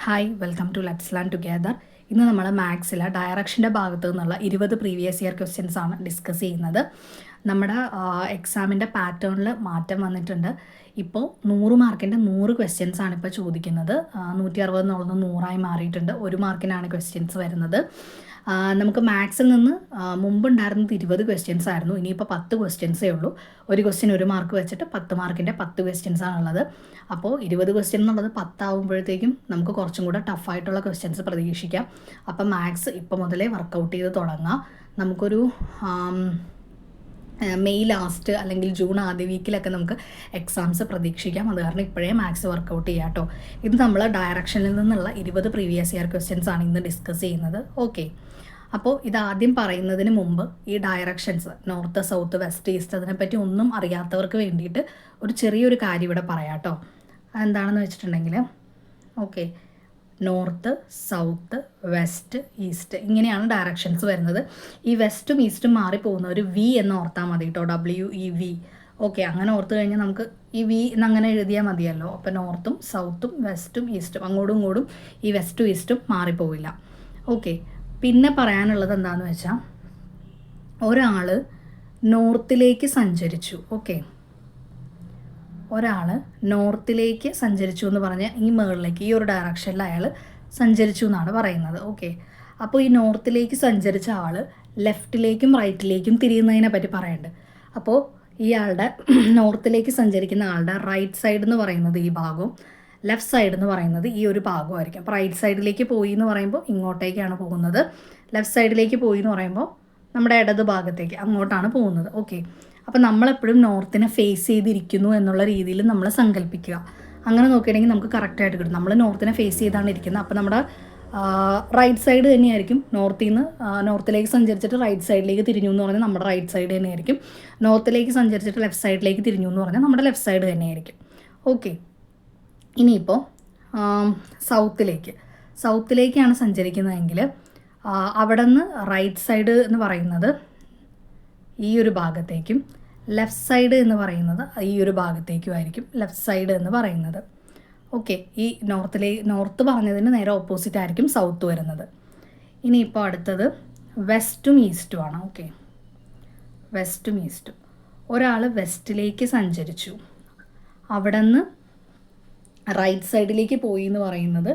Hi welcome to let's learn together. ഇന്ന് നമ്മൾ മാത്സിലെ ഡയറക്ഷൻ്റെ ഭാഗത്തു നിന്നുള്ള 20 പ്രീവിയസ് ഇയർ ക്വസ്റ്റ്യൻസ് ആണ് ഡിസ്കസ് ചെയ്യുന്നത്. നമ്മുടെ എക്സാമിൻ്റെ പാറ്റേണിൽ മാറ്റം വന്നിട്ടുണ്ട്. ഇപ്പോൾ 100 മാർക്കിൻ്റെ 100 ക്വസ്റ്റ്യൻസ് ആണ് ഇപ്പോൾ ചോദിക്കുന്നത്. 160 എന്നുള്ളത് 100ആയി മാറിയിട്ടുണ്ട്. 1 മാർക്കിനാണ് ക്വസ്റ്റ്യൻസ് വരുന്നത്. നമുക്ക് മാത്സിൽ നിന്ന് മുമ്പുണ്ടായിരുന്നത് 20 ക്വസ്റ്റ്യൻസ് ആയിരുന്നു. ഇനിയിപ്പോൾ 10 ക്വസ്റ്റ്യൻസേ ഉള്ളൂ. ഒരു ക്വസ്റ്റ്യൻ 1 മാർക്ക് വെച്ചിട്ട് 10 മാർക്കിൻ്റെ 10 ക്വസ്റ്റ്യൻസ് ആണുള്ളത്. അപ്പോൾ 20 ക്വസ്റ്റ്യൻ എന്നുള്ളത് 10 ആകുമ്പോഴത്തേക്കും നമുക്ക് കുറച്ചും കൂടെ ടഫായിട്ടുള്ള ക്വസ്റ്റ്യൻസ് പ്രതീക്ഷിക്കാം. അപ്പം മാത്സ് ഇപ്പോൾ മുതലേ വർക്കൗട്ട് ചെയ്ത് തുടങ്ങാം. നമുക്കൊരു മെയ് ലാസ്റ്റ് അല്ലെങ്കിൽ ജൂൺ ആദ്യ വീക്കിലൊക്കെ നമുക്ക് എക്സാംസ് പ്രതീക്ഷിക്കാം. അത് കാരണം ഇപ്പോഴേ മാത്സ് വർക്കൗട്ട് ചെയ്യാം കേട്ടോ. ഇത് നമ്മൾ ഡയറക്ഷനിൽ നിന്നുള്ള 20 പ്രീവിയസ് ഇയർ ക്വസ്റ്റ്യൻസ് ആണ് ഇന്ന് ഡിസ്കസ് ചെയ്യുന്നത്. ഓക്കെ, അപ്പോൾ ഇതാദ്യം പറയുന്നതിന് മുമ്പ് ഈ directions north, south, west, east അതിനെപ്പറ്റി ഒന്നും അറിയാത്തവർക്ക് വേണ്ടിയിട്ട് ഒരു ചെറിയൊരു കാര്യം ഇവിടെ പറയാം കേട്ടോ. അതെന്താണെന്ന് വെച്ചിട്ടുണ്ടെങ്കിൽ, okay, north, south, west, east ഇങ്ങനെയാണ് ഡയറക്ഷൻസ് വരുന്നത്. ഈ വെസ്റ്റും ഈസ്റ്റും മാറിപ്പോകുന്ന ഒരു വി എന്ന് ഓർത്താൽ മതി കേട്ടോ. WEV. ഓക്കെ, അങ്ങനെ ഓർത്ത് കഴിഞ്ഞാൽ നമുക്ക് ഈ വി എന്നങ്ങനെ എഴുതിയാൽ മതിയല്ലോ. അപ്പോൾ നോർത്തും സൗത്തും വെസ്റ്റും ഈസ്റ്റും അങ്ങോട്ടും ഇങ്ങോട്ടും ഈ വെസ്റ്റും ഈസ്റ്റും മാറിപ്പോവില്ല. ഓക്കെ, പിന്നെ പറയാനുള്ളത് എന്താണെന്ന് വെച്ചാൽ, ഒരാൾ നോർത്തിലേക്ക് സഞ്ചരിച്ചു. ഓക്കെ, ഒരാൾ നോർത്തിലേക്ക് സഞ്ചരിച്ചു എന്ന് പറഞ്ഞാൽ ഈ മുകളിലേക്ക് ഈ ഒരു ഡയറക്ഷനിൽ അയാൾ സഞ്ചരിച്ചു എന്നാണ് പറയുന്നത്. ഓക്കെ, അപ്പോൾ ഈ നോർത്തിലേക്ക് സഞ്ചരിച്ച ആൾ ലെഫ്റ്റിലേക്കും റൈറ്റിലേക്കും തിരിയുന്നതിനെ പറ്റി പറയുന്നുണ്ട്. അപ്പോൾ ഇയാളുടെ നോർത്തിലേക്ക് സഞ്ചരിക്കുന്ന ആളുടെ റൈറ്റ് സൈഡ് എന്ന് പറയുന്നത് ഈ ഭാഗവും ലെഫ്റ്റ് സൈഡ് എന്ന് പറയുന്നത് ഈ ഒരു ഭാഗമായിരിക്കും. അപ്പോൾ റൈറ്റ് സൈഡിലേക്ക് പോയി എന്ന് പറയുമ്പോൾ ഇങ്ങോട്ടേക്കാണ് പോകുന്നത്. ലെഫ്റ്റ് സൈഡിലേക്ക് പോയി എന്ന് പറയുമ്പോൾ നമ്മുടെ ഇടത് ഭാഗത്തേക്ക് അങ്ങോട്ടാണ് പോകുന്നത്. ഓക്കെ, അപ്പോൾ നമ്മളെപ്പോഴും നോർത്തിനെ ഫേസ് ചെയ്തിരിക്കുന്നു എന്നുള്ള രീതിയിൽ നമ്മൾ സങ്കല്പിക്കുക. അങ്ങനെ നോക്കുകയാണെങ്കിൽ നമുക്ക് കറക്റ്റായിട്ട് കിട്ടും. നമ്മൾ നോർത്തിനെ ഫേസ് ചെയ്താണ് ഇരിക്കുന്നത്. അപ്പോൾ നമ്മുടെ റൈറ്റ് സൈഡ് തന്നെയായിരിക്കും. നോർത്തിലേക്ക് സഞ്ചരിച്ചിട്ട് റൈറ്റ് സൈഡിലേക്ക് തിരിഞ്ഞു എന്ന് പറഞ്ഞാൽ നമ്മുടെ റൈറ്റ് സൈഡ് തന്നെയായിരിക്കും. നോർത്തിലേക്ക് സഞ്ചരിച്ചിട്ട് ലെഫ്റ്റ് സൈഡിലേക്ക് തിരിഞ്ഞു എന്ന് പറഞ്ഞാൽ നമ്മുടെ ലെഫ്റ്റ് സൈഡ് തന്നെയായിരിക്കും. ഓക്കെ, ഇനിയിപ്പോൾ സൗത്തിലേക്കാണ് സഞ്ചരിക്കുന്നതെങ്കിൽ അവിടെ നിന്ന് റൈറ്റ് സൈഡ് എന്ന് പറയുന്നത് ഈ ഒരു ഭാഗത്തേക്കും ലെഫ്റ്റ് സൈഡ് എന്ന് പറയുന്നത് ഈ ഒരു ഭാഗത്തേക്കും ആയിരിക്കും ലെഫ്റ്റ് സൈഡ് എന്ന് പറയുന്നത്. ഓക്കെ, ഈ നോർത്ത് പറഞ്ഞതിന് നേരെ ഓപ്പോസിറ്റ് ആയിരിക്കും സൗത്ത് വരുന്നത്. ഇനിയിപ്പോൾ അടുത്തത് വെസ്റ്റും ഈസ്റ്റുമാണ്. ഓക്കെ, വെസ്റ്റും ഈസ്റ്റും. ഒരാൾ വെസ്റ്റിലേക്ക് സഞ്ചരിച്ചു, അവിടെ നിന്ന് റൈറ്റ് സൈഡിലേക്ക് പോയി എന്ന് പറയുന്നത്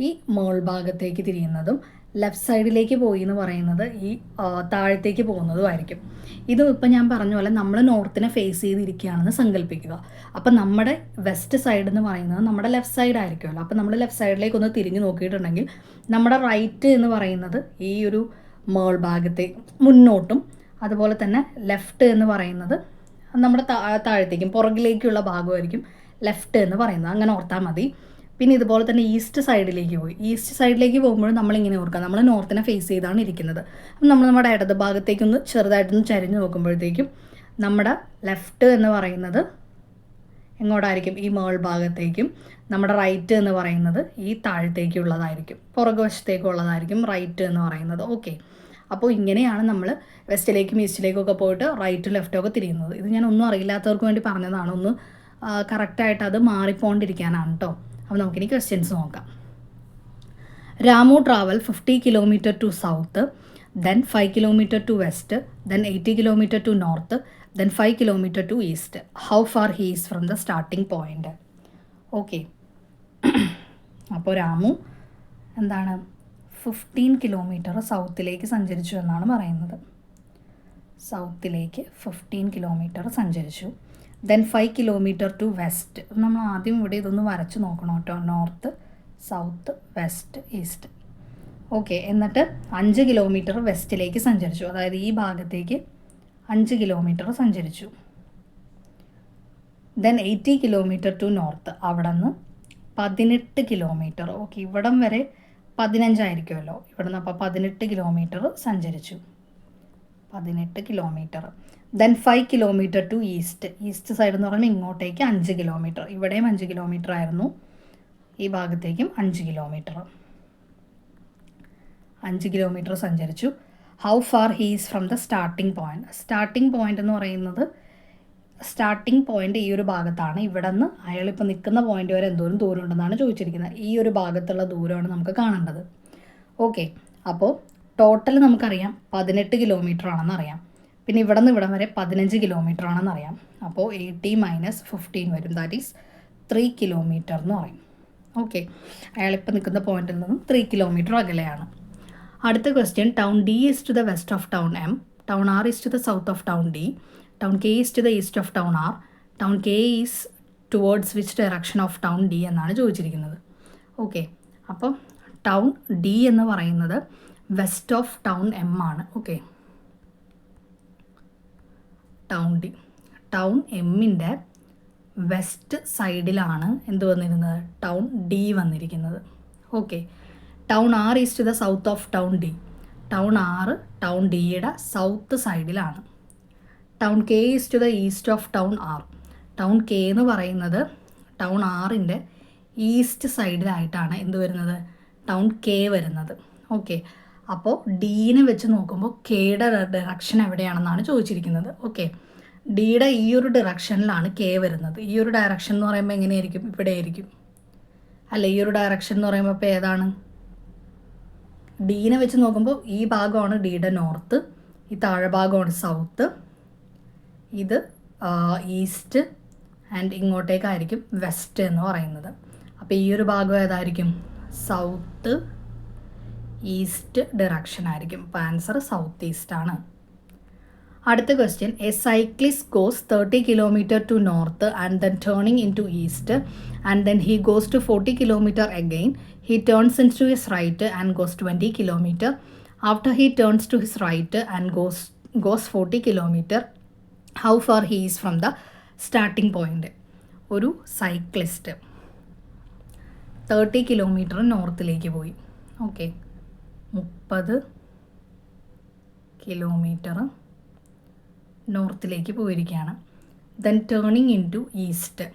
ഈ മോൾ ഭാഗത്തേക്ക് തിരിയുന്നതും ലെഫ്റ്റ് സൈഡിലേക്ക് പോയി എന്ന് പറയുന്നത് ഈ താഴത്തേക്ക് പോകുന്നതുമായിരിക്കും. ഇതും ഇപ്പം ഞാൻ പറഞ്ഞ പോലെ നമ്മൾ നോർത്തിനെ ഫേസ് ചെയ്തിരിക്കുകയാണെന്ന് സങ്കല്പിക്കുക. അപ്പം നമ്മുടെ വെസ്റ്റ് സൈഡ് എന്ന് പറയുന്നത് നമ്മുടെ ലെഫ്റ്റ് സൈഡ് ആയിരിക്കുമല്ലോ. അപ്പം നമ്മൾ ലെഫ്റ്റ് സൈഡിലേക്ക് ഒന്ന് തിരിഞ്ഞ് നോക്കിയിട്ടുണ്ടെങ്കിൽ നമ്മുടെ റൈറ്റ് എന്ന് പറയുന്നത് ഈ ഒരു മോൾ ഭാഗത്തെ മുന്നോട്ടും, അതുപോലെ തന്നെ ലെഫ്റ്റ് എന്ന് പറയുന്നത് നമ്മുടെ താഴത്തേക്കും പുറകിലേക്കുള്ള ഭാഗമായിരിക്കും ലെഫ്റ്റ് എന്ന് പറയുന്നത്. അങ്ങനെ ഓർത്താൽ മതി. പിന്നെ ഇതുപോലെ തന്നെ ഈസ്റ്റ് സൈഡിലേക്ക് പോകുമ്പോഴും നമ്മളിങ്ങനെ ഓർക്കുക, നമ്മൾ നോർത്തിനെ ഫേസ് ചെയ്താണ് ഇരിക്കുന്നത്. അപ്പം നമ്മുടെ ഇടത് ഭാഗത്തേക്കൊന്ന് ചെറുതായിട്ടൊന്ന് ചരിഞ്ഞ് നോക്കുമ്പോഴത്തേക്കും നമ്മുടെ ലെഫ്റ്റ് എന്ന് പറയുന്നത് എങ്ങോട്ടായിരിക്കും? ഈ മേൾ ഭാഗത്തേക്കും. നമ്മുടെ റൈറ്റ് എന്ന് പറയുന്നത് ഈ താഴത്തേക്കുള്ളതായിരിക്കും, പുറകുവശത്തേക്കുള്ളതായിരിക്കും റൈറ്റ് എന്ന് പറയുന്നത്. ഓക്കെ, അപ്പോൾ ഇങ്ങനെയാണ് നമ്മൾ വെസ്റ്റിലേക്കും ഈസ്റ്റിലേക്കും ഒക്കെ പോയിട്ട് റൈറ്റും ലെഫ്റ്റും ഒക്കെ തിരിയുന്നത്. ഇത് ഞാൻ ഒന്നും അറിയില്ലാത്തവർക്ക് വേണ്ടി പറഞ്ഞതാണ്. ഒന്ന് കറക്റ്റായിട്ട് അത് മാറിപ്പോണ്ടിരിക്കാനാണ് കേട്ടോ. അപ്പോൾ നമുക്കിനി ക്വസ്റ്റ്യൻസ് നോക്കാം. Ramu travel 50 kilometre to south, then 5 kilometre to west, then 80 kilometre to north, then 5 kilometre to east. How far he is from the starting point? Okay, അപ്പോൾ രാമു എന്താണ് 15 കിലോമീറ്റർ സൗത്തിലേക്ക് സഞ്ചരിച്ചു എന്നാണ് പറയുന്നത്. സൗത്തിലേക്ക് 15 കിലോമീറ്റർ സഞ്ചരിച്ചു. Then 5 kilometre to west. നമ്മൾ ആദ്യം ഇവിടെ ഇതൊന്ന് വരച്ച് നോക്കണം കേട്ടോ. North, south, west, east. Okay, എന്നിട്ട് 5 കിലോമീറ്റർ വെസ്റ്റിലേക്ക് സഞ്ചരിച്ചു. അതായത് ഈ ഭാഗത്തേക്ക് 5 കിലോമീറ്റർ സഞ്ചരിച്ചു. Then 80 kilometre to north. അവിടെ നിന്ന് 18 കിലോമീറ്റർ. ഓക്കെ, ഇവിടം വരെ 15 ആയിരിക്കുമല്ലോ. ഇവിടെ നിന്ന് അപ്പോൾ 18 കിലോമീറ്റർ സഞ്ചരിച്ചു. 18 kilometre. Then 5 kilometre to east side എന്ന് പറയുമ്പോൾ ഇങ്ങോട്ടേക്ക് 5 കിലോമീറ്റർ. ഇവിടെയും 5 കിലോമീറ്റർ ആയിരുന്നു, ഈ ഭാഗത്തേക്കും 5 കിലോമീറ്റർ. 5 കിലോമീറ്റർ സഞ്ചരിച്ചു. How far he is from the starting point എന്ന് പറയുന്നത് സ്റ്റാർട്ടിംഗ് പോയിന്റ് ഈ ഒരു ഭാഗത്താണ്. ഇവിടെ നിന്ന് അയാളിപ്പോൾ നിൽക്കുന്ന പോയിന്റ് വരെ എന്തോരം ദൂരം ഉണ്ടെന്നാണ് ചോദിച്ചിരിക്കുന്നത്. ഈ ഒരു ഭാഗത്തുള്ള ദൂരമാണ് നമുക്ക് കാണേണ്ടത്. ഓക്കെ, അപ്പോൾ ടോട്ടൽ നമുക്കറിയാം 18 കിലോമീറ്റർ ആണെന്ന് അറിയാം. പിന്നെ ഇവിടെ നിന്ന് ഇവിടം വരെ 15 കിലോമീറ്റർ ആണെന്ന് അറിയാം. അപ്പോൾ 80 - 15 വരും. ദാറ്റ് ഈസ് 3 കിലോമീറ്റർ എന്ന് പറയും. ഓക്കെ, അയാളിപ്പോൾ നിൽക്കുന്ന പോയിന്റിൽ നിന്നും 3 കിലോമീറ്റർ അകലെയാണ്. അടുത്ത question, town D is to the west of town M, town R is to the south of town D, town K is to the east of town R, town K is towards which direction of town D എന്നാണ് ചോദിച്ചിരിക്കുന്നത്. Okay, അപ്പം town D എന്ന് പറയുന്നത് west of town M ആണ്. Okay, town D, town എമ്മിൻ്റെ west സൈഡിലാണ് എന്ത് വന്നിരുന്നത്, ടൗൺ ഡി വന്നിരിക്കുന്നത്. Okay, town R is to the south of town D, town R town ഡിയുടെ സൗത്ത് സൈഡിലാണ്. Town K is to the east of town R, town K എന്ന് പറയുന്നത് town ആറിൻ്റെ ഈസ്റ്റ് സൈഡിലായിട്ടാണ് എന്ത് വരുന്നത്, ടൗൺ കെ വരുന്നത്. Okay, അപ്പോൾ ഡീനെ വെച്ച് നോക്കുമ്പോൾ കെയുടെ ഡയറക്ഷൻ എവിടെയാണെന്നാണ് ചോദിച്ചിരിക്കുന്നത്. ഓക്കെ, ഡിയുടെ ഈ ഒരു ഡയറക്ഷനിലാണ് കെ വരുന്നത്. ഈ ഒരു ഡയറക്ഷൻ എന്ന് പറയുമ്പോൾ എങ്ങനെയായിരിക്കും, ഇവിടെ ആയിരിക്കും അല്ല. ഈ ഒരു ഡയറക്ഷൻ എന്ന് പറയുമ്പോൾ ഇപ്പോൾ ഏതാണ്, ഡീനെ വെച്ച് നോക്കുമ്പോൾ ഈ ഭാഗമാണ് ഡിയുടെ നോർത്ത്, ഈ താഴെ ഭാഗമാണ് സൗത്ത്, ഇത് ഈസ്റ്റ് ആൻഡ് ഇങ്ങോട്ടേക്കായിരിക്കും വെസ്റ്റ് എന്ന് പറയുന്നത്. അപ്പോൾ ഈ ഒരു ഭാഗം ഏതായിരിക്കും, സൗത്ത് ഈസ്റ്റ് ഡയറക്ഷൻ ആയിരിക്കും. അപ്പോൾ ആൻസർ സൗത്ത് ഈസ്റ്റ് ആണ്. അടുത്ത question, a cyclist goes 30 kilometre to north and then turning into east and then he goes to 40 kilometre again. He turns into his right and goes 20 kilometre. After he turns to his right and goes 40 kilometre. How far he is from the starting point. ഒരു cyclist 30 kilometre നോർത്തിലേക്ക് പോയി. Okay, 30 kilometre നോർത്തിലേക്ക് പോയിരിക്കുകയാണ്. Then turning into east.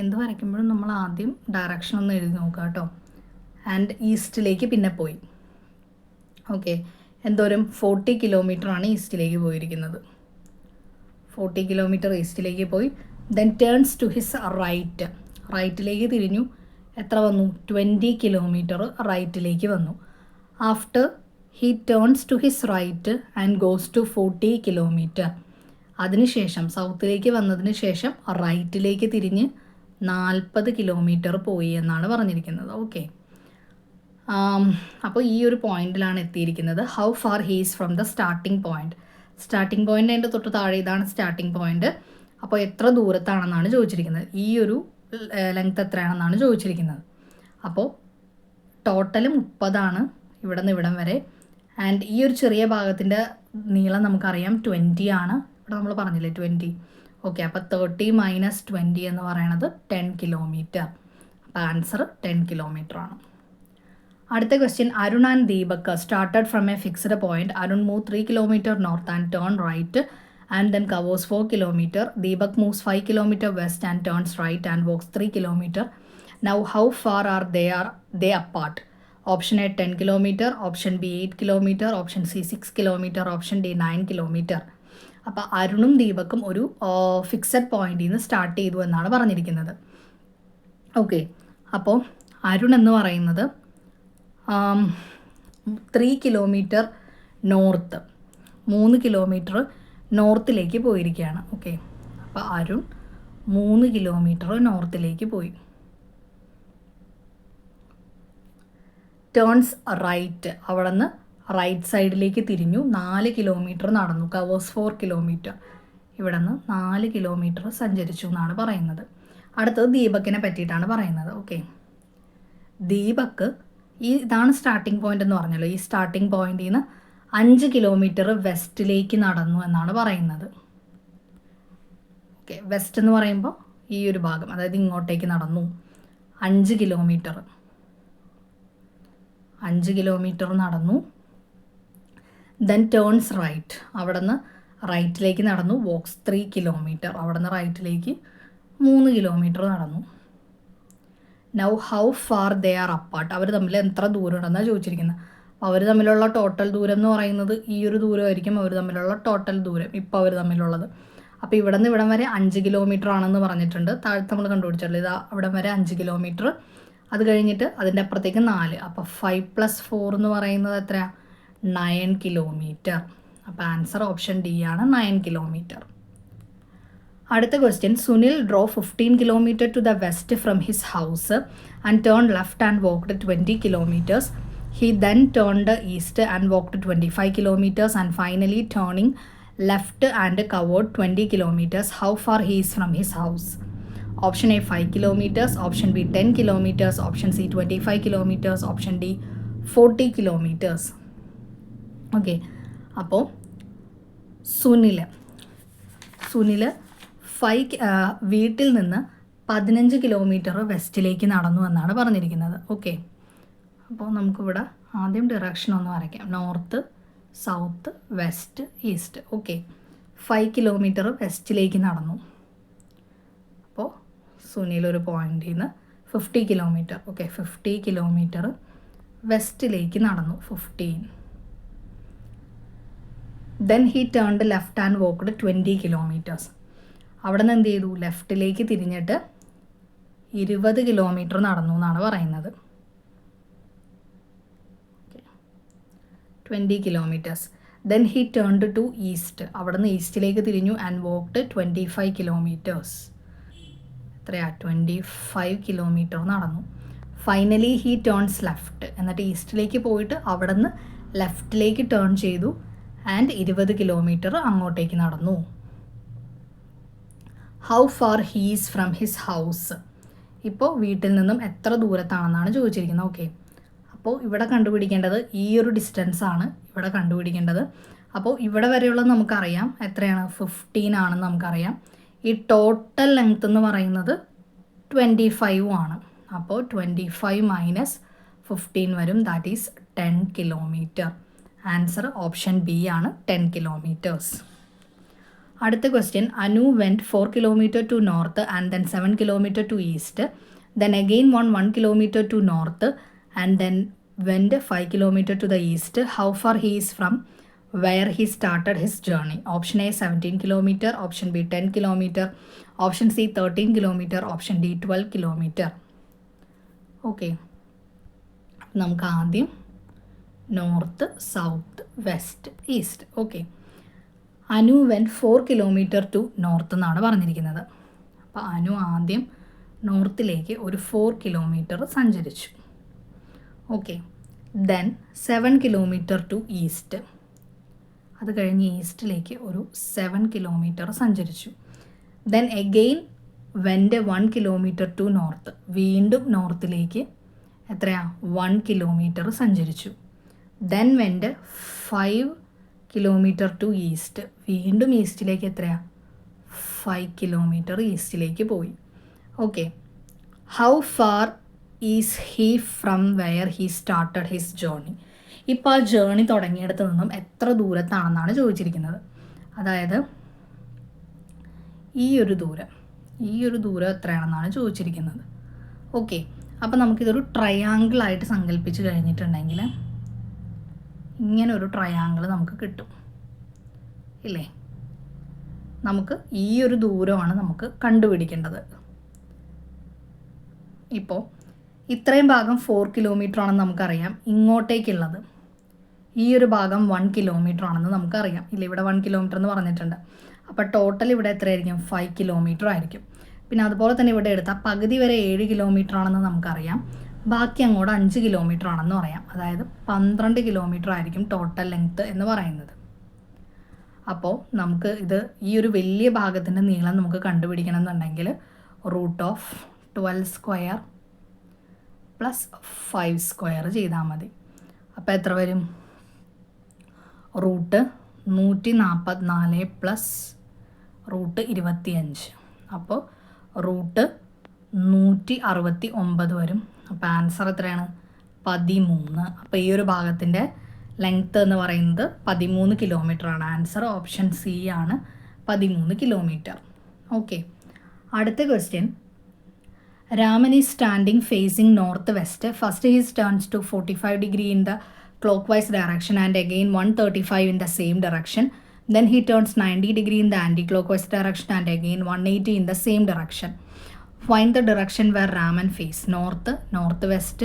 എന്ത് വരയ്ക്കുമ്പോഴും നമ്മൾ ആദ്യം direction ഒന്ന് എഴുതി നോക്കുക കേട്ടോ. ആൻഡ് ഈസ്റ്റിലേക്ക് പിന്നെ പോയി. ഓക്കെ, എന്തോരം 40 കിലോമീറ്ററാണ് ഈസ്റ്റിലേക്ക് പോയിരിക്കുന്നത്. 40 കിലോമീറ്റർ ഈസ്റ്റിലേക്ക് പോയി. Then turns to his right, റൈറ്റിലേക്ക് തിരിഞ്ഞു. എത്ര വന്നു, 20 കിലോമീറ്റർ റൈറ്റിലേക്ക് വന്നു. After he turns to his right and goes to 40 kilometre. അതിനുശേഷം സൗത്തിലേക്ക് വന്നതിന് ശേഷം റൈറ്റിലേക്ക് തിരിഞ്ഞ് 40 കിലോമീറ്റർ പോയി എന്നാണ് പറഞ്ഞിരിക്കുന്നത്. ഓക്കെ, അപ്പോൾ ഈ ഒരു പോയിന്റിലാണ് എത്തിയിരിക്കുന്നത്. How far he's from the starting point. Starting point അതിൻ്റെ തൊട്ട് താഴെ ഇതാണ് സ്റ്റാർട്ടിംഗ് പോയിന്റ്. അപ്പോൾ എത്ര ദൂരത്താണെന്നാണ് ചോദിച്ചിരിക്കുന്നത്. ഈ ഒരു ലെങ്ത് എത്രയാണെന്നാണ് ചോദിച്ചിരിക്കുന്നത്. അപ്പോൾ ടോട്ടൽ 30 ഇവിടെ നിന്ന് ഇവിടം വരെ. ആൻഡ് ഈ ഒരു ചെറിയ ഭാഗത്തിൻ്റെ നീളം നമുക്കറിയാം 20 ആണ്. ഇവിടെ നമ്മൾ പറഞ്ഞില്ലേ 20. ഓക്കെ, അപ്പോൾ 30 - 20 എന്ന് പറയണത് 10 കിലോമീറ്റർ. അപ്പോൾ ആൻസർ 10 കിലോമീറ്റർ ആണ്. അടുത്ത question, Arun and Deepak started from a fixed point. Arun move 3 kilometre north and turn right and then covers 4 kilometer. Deepak moves 5 kilometer west and turns right and walks 3 kilometer. Now how far are they apart? Option A 10 kilometer, option B 8 kilometer, option C 6 kilometer, option D 9 kilometer. അപ്പോൾ അരുണും ദീപക്കും ഒരു fixed പോയിന്റിൽ നിന്ന് start ചെയ്തു എന്നാണ് പറഞ്ഞിരിക്കുന്നത്. Okay, അപ്പോൾ അരുൺ എന്ന് പറയുന്നത് 3 കിലോമീറ്റർ നോർത്ത്, 3 കിലോമീറ്റർ നോർത്തിലേക്ക് പോയിരിക്കുകയാണ്. ഓക്കെ, അപ്പോൾ അരുൺ 3 കിലോമീറ്റർ നോർത്തിലേക്ക് പോയി. ടേൺസ് റൈറ്റ്, അവിടെ നിന്ന് റൈറ്റ് സൈഡിലേക്ക് തിരിഞ്ഞു. 4 കിലോമീറ്റർ നടന്നു. Covers 4 kilometre. ഇവിടെ നിന്ന് 4 കിലോമീറ്റർ സഞ്ചരിച്ചു എന്നാണ് പറയുന്നത്. അടുത്തത് ദീപക്കിനെ പറ്റിയിട്ടാണ് പറയുന്നത്. ഓക്കെ, ദീപക്ക് ഇതാണ് സ്റ്റാർട്ടിംഗ് പോയിന്റ് എന്ന് പറഞ്ഞല്ലോ. ഈ സ്റ്റാർട്ടിംഗ് പോയിന്റിൽ നിന്ന് 5 കിലോമീറ്റർ വെസ്റ്റിലേക്ക് നടന്നു എന്നാണ് പറയുന്നത്. ഓക്കെ, വെസ്റ്റ് എന്ന് പറയുമ്പോൾ ഈ ഒരു ഭാഗം, അതായത് ഇങ്ങോട്ടേക്ക് നടന്നു 5 കിലോമീറ്റർ. 5 കിലോമീറ്റർ നടന്നു. ദെൻ ടേൺസ് റൈറ്റ്, അവിടെ നിന്ന് റൈറ്റിലേക്ക് നടന്നു. വോക്സ് 3 കിലോമീറ്റർ, അവിടെ നിന്ന് റൈറ്റിലേക്ക് 3 കിലോമീറ്റർ നടന്നു. Now how far they are apart. അവർ തമ്മിൽ എത്ര ദൂരം ഉണ്ടെന്നാണ് ചോദിച്ചിരിക്കുന്നത്. അവർ തമ്മിലുള്ള ടോട്ടൽ ദൂരം എന്ന് പറയുന്നത് ഈ ഒരു ദൂരമായിരിക്കും അവർ തമ്മിലുള്ള ടോട്ടൽ ദൂരം ഇപ്പോൾ അവർ തമ്മിലുള്ളത്. അപ്പോൾ ഇവിടെ നിന്ന് ഇവിടം വരെ 5 കിലോമീറ്റർ ആണെന്ന് പറഞ്ഞിട്ടുണ്ട്. താഴത്ത് നമ്മൾ കണ്ടുപിടിച്ചല്ലോ, ഇതാ അവിടം വരെ 5 കിലോമീറ്റർ. അത് കഴിഞ്ഞിട്ട് അതിൻ്റെ അപ്പുറത്തേക്ക് 4. അപ്പോൾ 5 + 4 എന്ന് പറയുന്നത് എത്രയാണ്? 9 കിലോമീറ്റർ. അപ്പോൾ ആൻസർ ഓപ്ഷൻ ഡി ആണ്, 9 കിലോമീറ്റർ. അടുത്ത question, Sunil drove 15 kilometre to the west from his house and turn left and walked 20 kilometers. He then turned east and walked 25 kilometers and finally turning left and covered 20 kilometers. How far he is from his house? Option A 5 kilometers, option B 10 kilometers, option C 25 kilometers, option D 40 kilometers. Okay, അപ്പോൾ സുനിൽ വീട്ടിൽ നിന്ന് 15 kilometre വെസ്റ്റിലേക്ക് നടന്നു എന്നാണ് പറഞ്ഞിരിക്കുന്നത്. Okay, അപ്പോൾ നമുക്കിവിടെ ആദ്യം ഡിറക്ഷൻ ഒന്ന് വരയ്ക്കാം. North, south, west, east. Okay, 5 kilometre വെസ്റ്റിലേക്ക് നടന്നു. അപ്പോൾ സുനിൽ ഒരു പോയിന്റിൽ നിന്ന് 50 കിലോമീറ്റർ, ഓക്കെ 50 കിലോമീറ്റർ വെസ്റ്റിലേക്ക് നടന്നു. 15. Then he turned left and walked 20 kilometers. അവിടെ നിന്ന് എന്ത് ചെയ്തു? ലെഫ്റ്റിലേക്ക് തിരിഞ്ഞിട്ട് 20 കിലോമീറ്റർ നടന്നു എന്നാണ് പറയുന്നത്. 20 kilometers. Then he turned to east. അവിടെ നിന്ന് ഈസ്റ്റിലേക്ക് തിരിഞ്ഞു and walked 25 kilometers. എത്രയാ? 25 കിലോമീറ്റർ നടന്നു. Finally he turns left. എന്നിട്ട് ഈസ്റ്റിലേക്ക് പോയിട്ട് അവിടെ നിന്ന് ലെഫ്റ്റിലേക്ക് ടേൺ ചെയ്തു ആൻഡ് 20 കിലോമീറ്റർ അങ്ങോട്ടേക്ക് നടന്നു. How far he's from his house. ഇപ്പോൾ വീട്ടിൽ നിന്നും എത്ര ദൂരത്താണെന്നാണ് ചോദിച്ചിരിക്കുന്നത്. ഓക്കെ, അപ്പോൾ ഇവിടെ കണ്ടുപിടിക്കേണ്ടത് ഈ ഒരു ഡിസ്റ്റൻസ് ആണ് ഇവിടെ കണ്ടുപിടിക്കേണ്ടത്. അപ്പോൾ ഇവിടെ വരെയുള്ളത് നമുക്കറിയാം എത്രയാണ്? 15 ആണെന്ന് നമുക്കറിയാം. ഈ ടോട്ടൽ ലെങ്ത് എന്ന് പറയുന്നത് 25 ആണ്. അപ്പോൾ 25 - 15 വരും, that is 10 kilometre. Answer option B ആണ്, 10 കിലോമീറ്റേഴ്സ്. അടുത്ത question, Anu went 4 kilometre to north and then 7 kilometre to east, then again 1 kilometre to north and then went 5 kilometers to the east. How far he is from where he started his journey? Option A 17 kilometers, option B 10 kilometers, option C 13 kilometers, option D 12 kilometers. Okay, നമുക്ക് ആദ്യം north, south, west, east. Okay, Anu went 4 kilometre to north എന്നാണ് പറഞ്ഞിരിക്കുന്നത്. അപ്പോൾ അനു ആദ്യം നോർത്തിലേക്ക് ഒരു 4 kilometre സഞ്ചരിച്ചു. Okay, then 7 kilometre to east. അത് കഴിഞ്ഞ് ഈസ്റ്റിലേക്ക് ഒരു 7 കിലോമീറ്റർ സഞ്ചരിച്ചു. Then again went 1 kilometre to north. വീണ്ടും നോർത്തിലേക്ക് എത്രയാണ്? 1 കിലോമീറ്റർ സഞ്ചരിച്ചു. Then went 5 kilometre to east. വീണ്ടും ഈസ്റ്റിലേക്ക് എത്രയാണ്? 5 കിലോമീറ്റർ ഈസ്റ്റിലേക്ക് പോയി. Okay, how far is he from where he started his journey. ഇപ്പോൾ ആ ജേർണി തുടങ്ങിയിടത്ത് നിന്നും എത്ര ദൂരത്താണെന്നാണ് ചോദിച്ചിരിക്കുന്നത്. അതായത് ഈ ഒരു ദൂരം എത്രയാണെന്നാണ് ചോദിച്ചിരിക്കുന്നത്. ഓക്കെ, അപ്പോൾ നമുക്കിതൊരു ട്രയാങ്കിളായിട്ട് സങ്കല്പിച്ച് കഴിഞ്ഞിട്ടുണ്ടെങ്കിൽ ഇങ്ങനെ ഒരു ട്രയാങ്കിൾ നമുക്ക് കിട്ടും ഇല്ലേ? നമുക്ക് ഈ ഒരു ദൂരമാണ് നമുക്ക് കണ്ടുപിടിക്കേണ്ടത്. ഇപ്പോൾ ഇത്രയും ഭാഗം 4 കിലോമീറ്റർ ആണെന്ന് നമുക്കറിയാം. ഇങ്ങോട്ടേക്കുള്ളത് ഈ ഒരു ഭാഗം 1 കിലോമീറ്റർ ആണെന്ന് നമുക്കറിയാം ഇല്ല? ഇവിടെ 1 കിലോമീറ്റർ എന്ന് പറഞ്ഞിട്ടുണ്ട്. അപ്പോൾ ടോട്ടൽ ഇവിടെ എത്രയായിരിക്കും? 5 കിലോമീറ്റർ ആയിരിക്കും. പിന്നെ അതുപോലെ തന്നെ ഇവിടെ എടുത്താൽ പകുതി വരെ 7 കിലോമീറ്റർ ആണെന്ന് നമുക്കറിയാം. ബാക്കി അങ്ങോട്ട് 5 കിലോമീറ്റർ ആണെന്ന് പറയാം. അതായത് 12 കിലോമീറ്റർ ആയിരിക്കും ടോട്ടൽ ലെങ്ത്ത് എന്ന് പറയുന്നത്. അപ്പോൾ നമുക്ക് ഈ ഒരു വലിയ ഭാഗത്തിൻ്റെ നീളം നമുക്ക് കണ്ടുപിടിക്കണം എന്നുണ്ടെങ്കിൽ √12² + 5² ചെയ്താൽ മതി. അപ്പോൾ എത്ര വരും? √144 + √25. അപ്പോൾ √169 വരും. അപ്പോൾ ആൻസർ എത്രയാണ്? 13. അപ്പോൾ ഈ ഒരു ഭാഗത്തിൻ്റെ ലെങ്ത്ത് എന്ന് പറയുന്നത് 13 കിലോമീറ്റർ ആണ്. ആൻസർ ഓപ്ഷൻ സി ആണ്, 13 കിലോമീറ്റർ. ഓക്കെ, അടുത്ത question, Raman is standing facing north west. First he's turns to 45 degree in the clockwise direction and again 135 in the same direction. Then he turns 90 degree in the anti-clockwise direction and again 180 in the same direction. Find the direction where Raman face. North, northwest,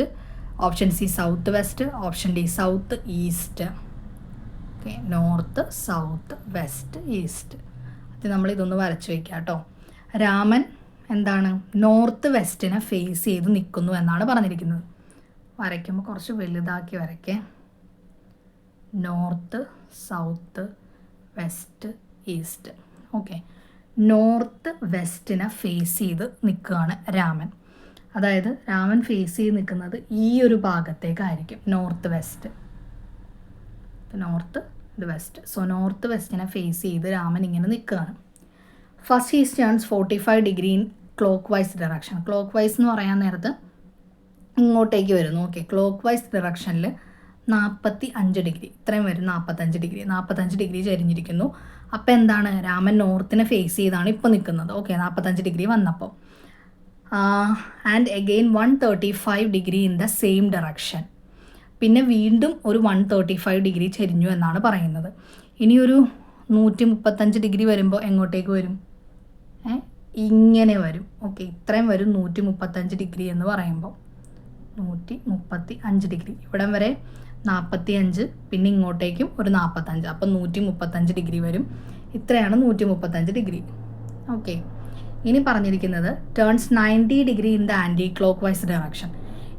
option C southwest, option D south east. Okay, north south west east. അത് നമ്മൾ ഇതൊന്ന് വരച്ച് വയ്ക്കുക കേട്ടോ. രാമൻ എന്താണ് north വെസ്റ്റിനെ face ചെയ്ത് നിൽക്കുന്നു എന്നാണ് പറഞ്ഞിരിക്കുന്നത്. വരയ്ക്കുമ്പോൾ കുറച്ച് വലുതാക്കി വരയ്ക്കേ. North south west east. Okay, north വെസ്റ്റിനെ ഫേസ് ചെയ്ത് നിൽക്കുകയാണ് രാമൻ. അതായത് രാമൻ ഫേസ് ചെയ്ത് നിൽക്കുന്നത് ഈ ഒരു ഭാഗത്തേക്കായിരിക്കും, നോർത്ത് വെസ്റ്റ്. നോർത്ത് ഇത് വെസ്റ്റ്. സോ നോർത്ത് വെസ്റ്റിനെ ഫേസ് ചെയ്ത് രാമൻ ഇങ്ങനെ നിൽക്കുകയാണ്. First he turns 45 degree in clock vice direction. Clock vice എന്ന് പറയാൻ നേരത്ത് ഇങ്ങോട്ടേക്ക് വരുന്നു. ഓക്കെ, ക്ലോക്ക് വൈസ് ഡയറക്ഷനിൽ 45 ഡിഗ്രി ഇത്രയും വരും. 45 ഡിഗ്രി ചരിഞ്ഞിരിക്കുന്നു. അപ്പോൾ എന്താണ്, രാമൻ നോർത്തിനെ ഫേസ് ചെയ്താണ് ഇപ്പോൾ നിൽക്കുന്നത്. ഓക്കെ, 45 ഡിഗ്രി വന്നപ്പോൾ. And again 135 degree in the same direction. പിന്നെ വീണ്ടും ഒരു 135 ഡിഗ്രി ചെരിഞ്ഞു എന്നാണ് പറയുന്നത്. ഇനിയൊരു 135 ഡിഗ്രി വരുമ്പോൾ എങ്ങോട്ടേക്ക് വരും? ഇങ്ങനെ വരും. ഓക്കെ, ഇത്രയും വരും 135 ഡിഗ്രി എന്ന് പറയുമ്പോൾ. 135 ഡിഗ്രി ഇവിടം വരെ 45, പിന്നെ ഇങ്ങോട്ടേക്കും ഒരു 45, അപ്പം 135 ഡിഗ്രി വരും. ഇത്രയാണ് 135 ഡിഗ്രി. ഓക്കെ, ഇനി പറഞ്ഞിരിക്കുന്നത് turns 90 degree in the anticlockwise direction.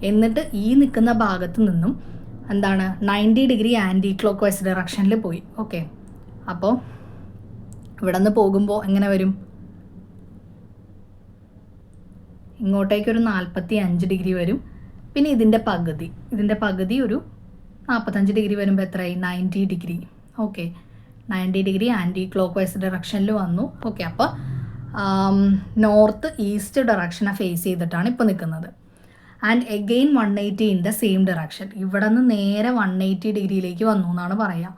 എന്നിട്ട് ഈ നിൽക്കുന്ന ഭാഗത്ത് നിന്നും എന്താണ് 90 ഡിഗ്രി ആൻറ്റി ക്ലോക്ക് വൈസ് ഡയറക്ഷനിൽ പോയി. ഓക്കെ, അപ്പോൾ ഇവിടെ നിന്ന് പോകുമ്പോൾ എങ്ങനെ വരും? ഇങ്ങോട്ടേക്കൊരു 45 ഡിഗ്രി വരും. പിന്നെ ഇതിൻ്റെ പകുതി ഒരു 45 ഡിഗ്രി വരുമ്പോൾ എത്രയായി? 90 degree. Okay, 90 degree anticlockwise ഡയറക്ഷനിൽ വന്നു. ഓക്കെ, അപ്പോൾ നോർത്ത് ഈസ്റ്റ് ഡയറക്ഷനെ ഫേസ് ചെയ്തിട്ടാണ് ഇപ്പോൾ നിൽക്കുന്നത്. And again 180 in the same direction. ഇവിടെ നിന്ന് നേരെ 180 ഡിഗ്രിയിലേക്ക് വന്നു എന്നാണ് പറയുക.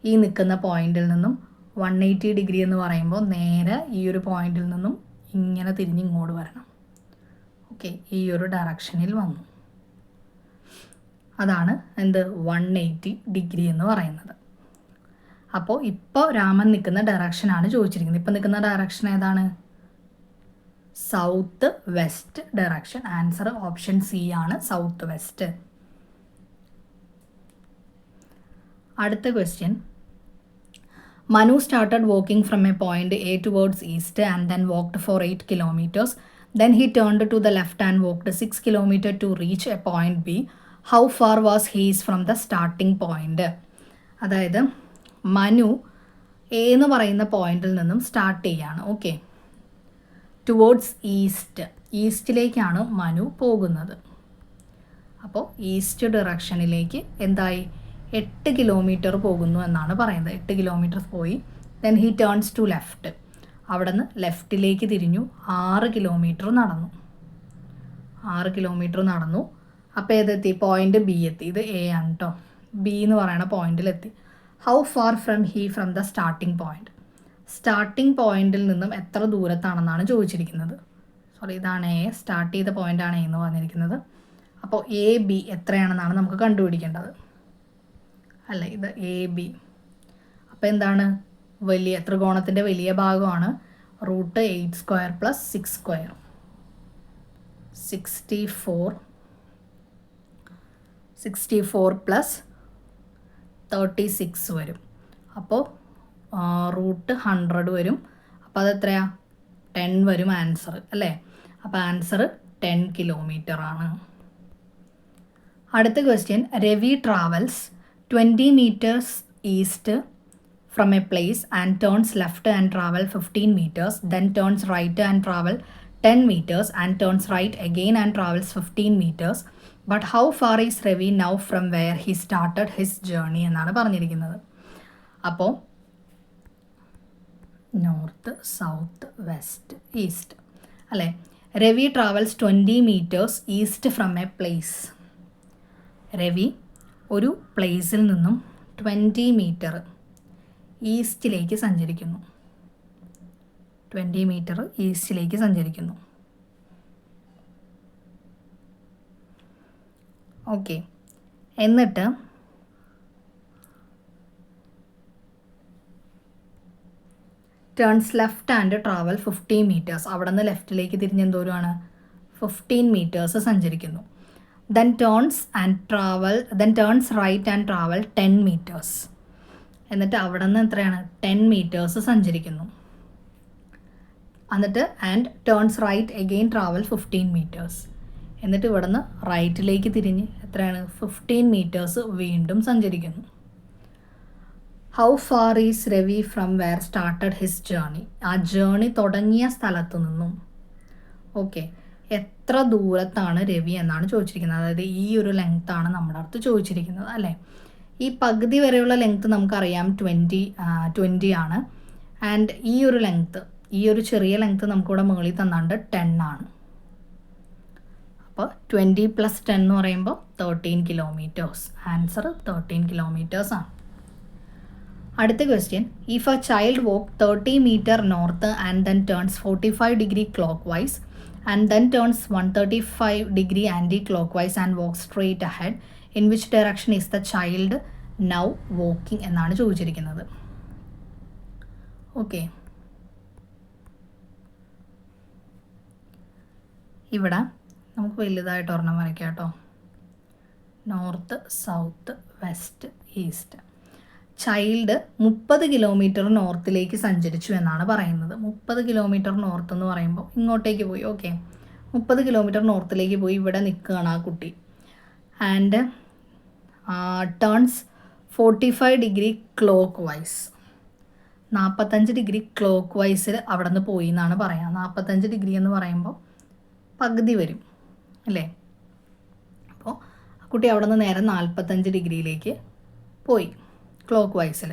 ഈ നിൽക്കുന്ന പോയിന്റിൽ നിന്നും 180 ഡിഗ്രി എന്ന് പറയുമ്പോൾ നേരെ ഈ ഒരു പോയിന്റിൽ നിന്നും ഇങ്ങനെ തിരിഞ്ഞ് ഇങ്ങോട്ട് വരണം. ഓക്കെ, ഈ ഒരു ഡയറക്ഷനിൽ വന്നു. അതാണ് എന്ത് 180 ഡിഗ്രി എന്ന് പറയുന്നത്. അപ്പോൾ ഇപ്പോൾ രാമൻ നിൽക്കുന്ന ഡയറക്ഷനാണ് ചോദിച്ചിരിക്കുന്നത്. ഇപ്പോൾ നിൽക്കുന്ന ഡയറക്ഷൻ ഏതാണ്? South west direction. Answer option C ആണ്, സൗത്ത് വെസ്റ്റ്. അടുത്ത question. Manu started walking from a point A towards east and then walked for 8 kilometers. Then he turned to the left and walked 6 kilometers to reach a point B. How far was he from the starting point? അതായത് Manu A എന്ന് പറയുന്ന പോയിന്റിൽ നിന്നും start ചെയ്യാണ്. Okay, towards ഈസ്റ്റിലേക്കാണ് Manu പോകുന്നത്. അപ്പോൾ east ഡയറക്ഷനിലേക്ക് എന്തായി? 8 kilometre പോകുന്നു എന്നാണ് പറയുന്നത്. 8 കിലോമീറ്റർ പോയി. Then he turns to left. അവിടെ നിന്ന് ലെഫ്റ്റിലേക്ക് തിരിഞ്ഞു. 6 കിലോമീറ്റർ നടന്നു. 6 കിലോമീറ്റർ നടന്നു. അപ്പോൾ ഏതെത്തി? പോയിന്റ് ബി എത്തി. ഇത് എ ആണ് കേട്ടോ. ബി എന്ന് പറയുന്ന പോയിന്റിലെത്തി. How far from the starting point. Starting പോയിന്റിൽ നിന്നും എത്ര ദൂരത്താണെന്നാണ് ചോദിച്ചിരിക്കുന്നത്. സോറി, ഇതാണ് എ. സ്റ്റാർട്ട് ചെയ്ത പോയിന്റാണ് എ എന്ന് പറഞ്ഞിരിക്കുന്നത്. അപ്പോൾ എ ബി എത്രയാണെന്നാണ് നമുക്ക് കണ്ടുപിടിക്കേണ്ടത്. അല്ല, ഇത് എ ബി. അപ്പോൾ എന്താണ്? ത്രികോണത്തിൻ്റെ വലിയ ഭാഗമാണ് √8² + 6². 64 + 36 വരും. അപ്പോൾ √100 വരും. അപ്പോൾ അതെത്രയാണ്? 10 വരും ആൻസർ അല്ലേ? അപ്പോൾ ആൻസർ 10 കിലോമീറ്റർ ആണ്. അടുത്ത question. Ravi travels 20 meters east from a place and turns left and travel 15 meters, then turns right and travel 10 meters and turns right again and travels 15 meters. But how far is Ravi now from where he started his journey എന്നാണ് പറഞ്ഞിരിക്കുന്നത്. അപ്പോൾ north south west east അല്ലേ? Ravi travels 20 meters east from A place. Ravi ഒരു പ്ലേസിൽ നിന്നും 20 metre ഈസ്റ്റിലേക്ക് സഞ്ചരിക്കുന്നു. 20 metre ഈസ്റ്റിലേക്ക് സഞ്ചരിക്കുന്നു. Okay, എന്നിട്ട് turns left and travel 15 metres. അവിടെ നിന്ന് ലെഫ്റ്റിലേക്ക് തിരിഞ്ഞ് എന്തോരമാണ് 15 മീറ്റേഴ്സ് സഞ്ചരിക്കുന്നു. Then turns right and travel 10 metres. എന്നിട്ട് അവിടെ നിന്ന് എത്രയാണ് 10 മീറ്റേഴ്സ് സഞ്ചരിക്കുന്നു. എന്നിട്ട് and turns right again travel 15 metres. എന്നിട്ട് ഇവിടെ നിന്ന് റൈറ്റിലേക്ക് തിരിഞ്ഞ് എത്രയാണ് 15 മീറ്റേഴ്സ് വീണ്ടും സഞ്ചരിക്കുന്നു. How far is Ravi from where started his journey. ആ ജേർണി തുടങ്ങിയ സ്ഥലത്തു നിന്നും ഓക്കെ എത്ര ദൂരത്താണ് രവി എന്നാണ് ചോദിച്ചിരിക്കുന്നത്. അതായത് ഈ ഒരു ലെങ്ത്താണ് നമ്മുടെ അടുത്ത് ചോദിച്ചിരിക്കുന്നത് അല്ലേ. ഈ പകുതി വരെയുള്ള ലെങ്ത്ത് നമുക്കറിയാം 20 ആണ്. ആൻഡ് ഈ ഒരു ലെങ്ത്ത്, ഈ ഒരു ചെറിയ ലെങ്ത്ത് നമുക്കിവിടെ മുകളിൽ തന്നാണ്ട് 10 ആണ്. അപ്പോൾ 20 + 10 എന്ന് പറയുമ്പോൾ 13 കിലോമീറ്റേഴ്സ്. ആൻസർ 13 കിലോമീറ്റേഴ്സ് ആണ്. അടുത്ത question, if a child walk 30 metre north and then turns 45 degree clock vice and then turns 135 degree anti clock vice and walk straight ahead, in which direction is the child now walking എന്നാണ് ചോദിച്ചിരിക്കുന്നത്. Okay, ഇവിടെ നമുക്ക് വലുതായിട്ട് ഒരെണ്ണം വരയ്ക്കാം കേട്ടോ. North, south, west, east. Child 30 kilometre നോർത്തിലേക്ക് സഞ്ചരിച്ചു എന്നാണ് പറയുന്നത്. 30 കിലോമീറ്റർ നോർത്ത് എന്ന് പറയുമ്പോൾ ഇങ്ങോട്ടേക്ക് പോയി. ഓക്കെ, 30 കിലോമീറ്റർ നോർത്തിലേക്ക് പോയി ഇവിടെ നിൽക്കുകയാണ് ആ കുട്ടി. And turns 45 degree clockwise. 45 degree ക്ലോക്ക് വൈസിൽ അവിടെ നിന്ന് പോയി എന്നാണ് പറയുക. 45 ഡിഗ്രി എന്ന് പറയുമ്പോൾ പകുതി വരും അല്ലേ. അപ്പോൾ ആ കുട്ടി അവിടെ നിന്ന് നേരെ 45 ഡിഗ്രിയിലേക്ക് പോയി ക്ലോക്ക് വൈസിൽ.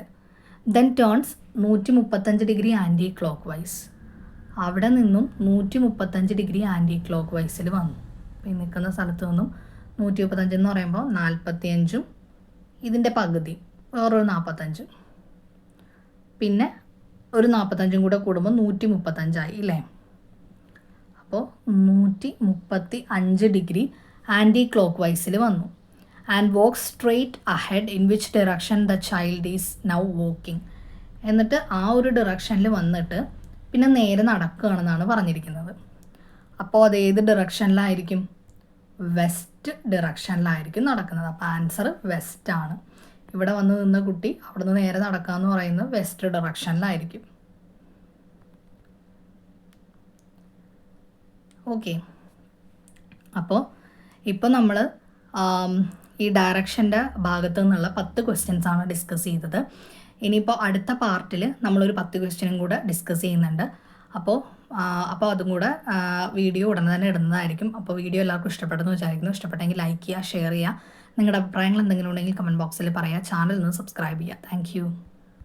Then turns 135 degree anticlockwise. അവിടെ നിന്നും 135 ഡിഗ്രി ആൻറ്റി ക്ലോക്ക് വൈസിൽ വന്നു. അപ്പോൾ ഈ നിൽക്കുന്ന സ്ഥലത്ത് നിന്നും 135 എന്ന് പറയുമ്പോൾ 45ഉം ഇതിൻ്റെ പകുതി വേറൊരു 45, പിന്നെ ഒരു 45ഉം കൂടെ കൂടുമ്പോൾ 135 ആയി ഇല്ലേ. അപ്പോൾ 135 ഡിഗ്രി ആൻറ്റി ക്ലോക്ക് വൈസിൽ വന്നു. And walk straight ahead, in which direction the child is now walking. എന്നിട്ട് ആ ഒരു ഡയറക്ഷനിൽ വന്നിട്ട് പിന്നെ നേരെ നടക്കുകയാണെന്നാണ് പറഞ്ഞിരിക്കുന്നത്. അപ്പോൾ അത് ഏത് ഡയറക്ഷനിലായിരിക്കും? വെസ്റ്റ് ഡയറക്ഷനിലായിരിക്കും നടക്കുന്നത്. അപ്പോൾ ആൻസർ വെസ്റ്റ് ആണ്. ഇവിടെ വന്ന് നിന്ന കുട്ടി അവിടെ നിന്ന് നേരെ നടക്കുക എന്ന് പറയുന്നത് വെസ്റ്റ് ഡയറക്ഷനിലായിരിക്കും. ഓക്കെ, അപ്പോൾ ഇപ്പോൾ നമ്മൾ ഈ ഡയറക്ഷൻ്റെ ഭാഗത്തു നിന്നുള്ള 10 ക്വസ്റ്റ്യൻസ് ആണ് ഡിസ്കസ് ചെയ്തത്. ഇനിയിപ്പോൾ അടുത്ത പാർട്ടിൽ നമ്മളൊരു 10 ക്വസ്റ്റ്യനും കൂടെ ഡിസ്കസ് ചെയ്യുന്നുണ്ട്. അപ്പോൾ അതും കൂടെ വീഡിയോ ഉടനെ തന്നെ ഇടുന്നതായിരിക്കും. അപ്പോൾ വീഡിയോ എല്ലാവർക്കും ഇഷ്ടപ്പെട്ടെന്ന് വിചാരിക്കുന്നു. ഇഷ്ടപ്പെട്ടെങ്കിൽ ലൈക്ക് ചെയ്യുക, ഷെയർ ചെയ്യുക. നിങ്ങളുടെ അഭിപ്രായങ്ങൾ എന്തെങ്കിലും ഉണ്ടെങ്കിൽ കമൻറ്റ് ബോക്സിൽ പറയുക. ചാനൽ ഒന്ന് സബ്സ്ക്രൈബ് ചെയ്യുക. താങ്ക്